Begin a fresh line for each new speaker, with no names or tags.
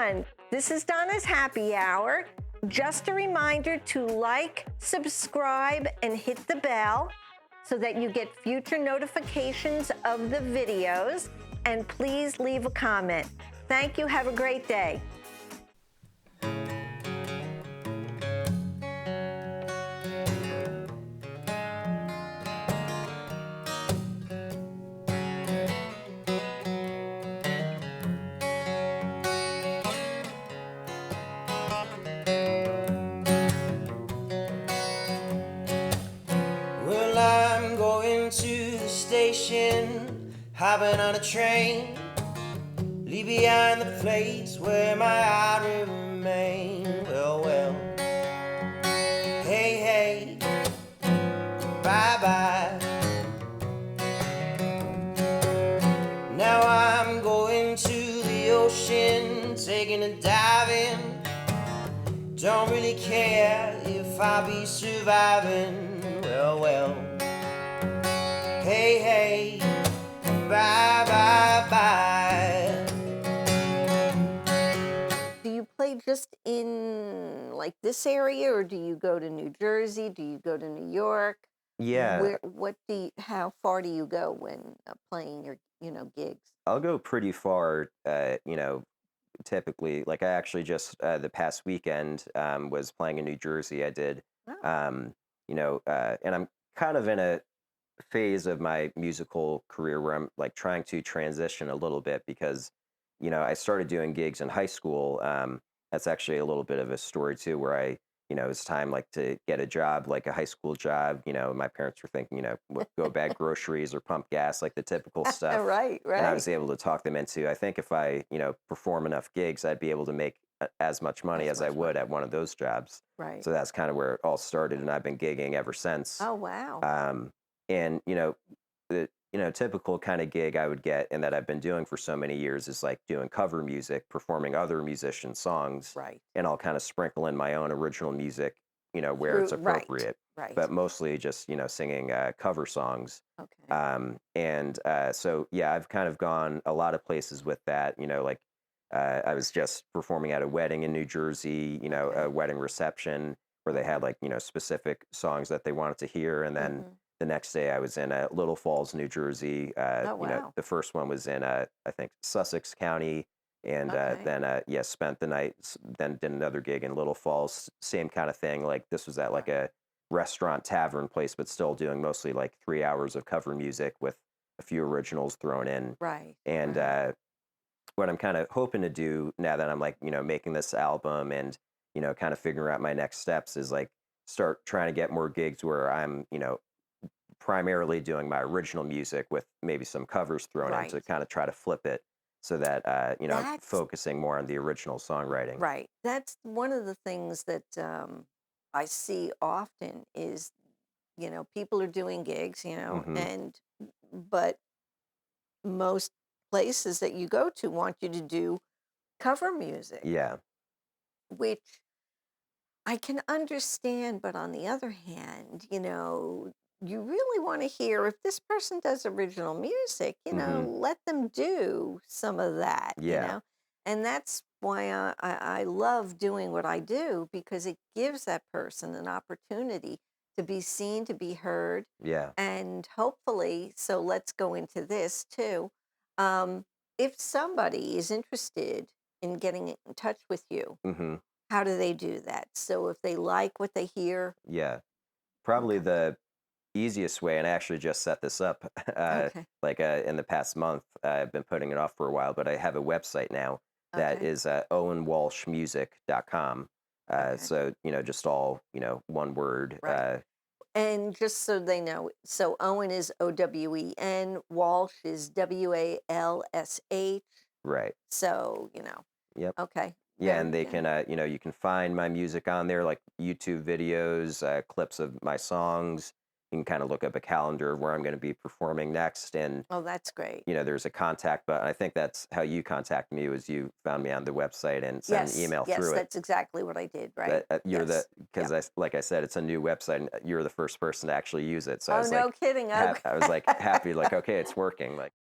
everyone. This is Donna's Happy Hour. Just a reminder to like, subscribe, and hit the bell so that you get future notifications of the videos. And please leave a comment. Thank you. Have a great day.
Well, I'm going to the station, hopping on a train, leave behind the place where my heart will remain. Well, well, hey, hey, bye-bye. Now I'm going to the ocean, taking a dive in. Don't really care if I'll be surviving. Well, well, hey, hey, bye, bye, bye.
Do you play just in like this area, or do you go to New Jersey? Do you go to New York?
Yeah,
How far do you go when playing your, gigs?
I'll go pretty far, typically. Like I actually just the past weekend was playing in New Jersey. I did,
Oh,
and I'm kind of in a phase of my musical career where I'm like trying to transition a little bit because, I started doing gigs in high school. That's actually a little bit of a story too, where it's time like to get a job, like a high school job. My parents were thinking, go bag groceries or pump gas, like the typical stuff.
right,
And I
right.
was able to talk them into, I think if I, perform enough gigs, I'd be able to make as much money
As
as I
much
would
money.
at one of those jobs.
Right.
So that's kind of where it all started. And I've been gigging ever since.
Oh, wow.
Um, and the typical kind of gig I would get and that I've been doing for so many years is like doing cover music, performing other musicians' songs,
Right.
and I'll kind of sprinkle in my own original music, where it's
Right.
appropriate,
Right.
but mostly just singing cover songs.
Okay.
So yeah, I've kind of gone a lot of places with that. Like I was just performing at a wedding in New Jersey,
Okay.
a wedding reception where they had like specific songs that they wanted to hear, and then
Mhm.
the next day I was in Little Falls, New Jersey.
Oh, wow.
The first one was in I think Sussex County, and
Okay.
then spent the night. Then did another gig in Little Falls, same kind of thing. Like this was at like
Right.
a restaurant tavern place, but still doing mostly like 3 hours of cover music with a few originals thrown in.
Right.
And
Right.
what I'm kind of hoping to do now that I'm like, making this album and, kind of figuring out my next steps is like start trying to get more gigs where I'm, primarily doing my original music with maybe some covers thrown in
Right.
to kind of try to flip it so that, I'm
That's
focusing more on the original songwriting.
right. That's one of the things that I see often is, people are doing gigs,
Hmm.
and but most places that you go to want you to do cover music,
Yeah.
which I can understand, but on the other hand, you really want to hear if this person does original music,
Hmm.
let them do some of that.
Yeah.
And that's why I love doing what I do because it gives that person an opportunity to be seen, to be heard,
Yeah.
and hopefully, so let's go into this too. Um, if somebody is interested in getting in touch with you,
Hmm.
how do they do that? So if they like what they hear,
Yeah. Probably
okay,
the easiest way, and I actually just set this up
okay,
in the past month. I've been putting it off for a while, but I have a website now that
okay,
is owenwalshmusic.com.
okay,
So, just all, one word.
right. And just so they know, so Owen is Owen, Walsh is Walsh.
Right.
So,
Yep.
okay,
Yeah.
very
And they
good.
can, you can find my music on there, like YouTube videos, clips of my songs. You can kind of look up a calendar of where I'm going to be performing next. And
Oh, that's great.
there's a contact button. I think that's how you contact me was you found me on the website and sent an
Yes,
email
yes,
through it.
that's exactly what I did, right?
That you're the
Yes.
because
Yep.
like I said, it's a new website and you're the first person to actually use it. So I
Oh,
was
no
like,
kidding. Okay.
I was like happy, like okay, it's working. Like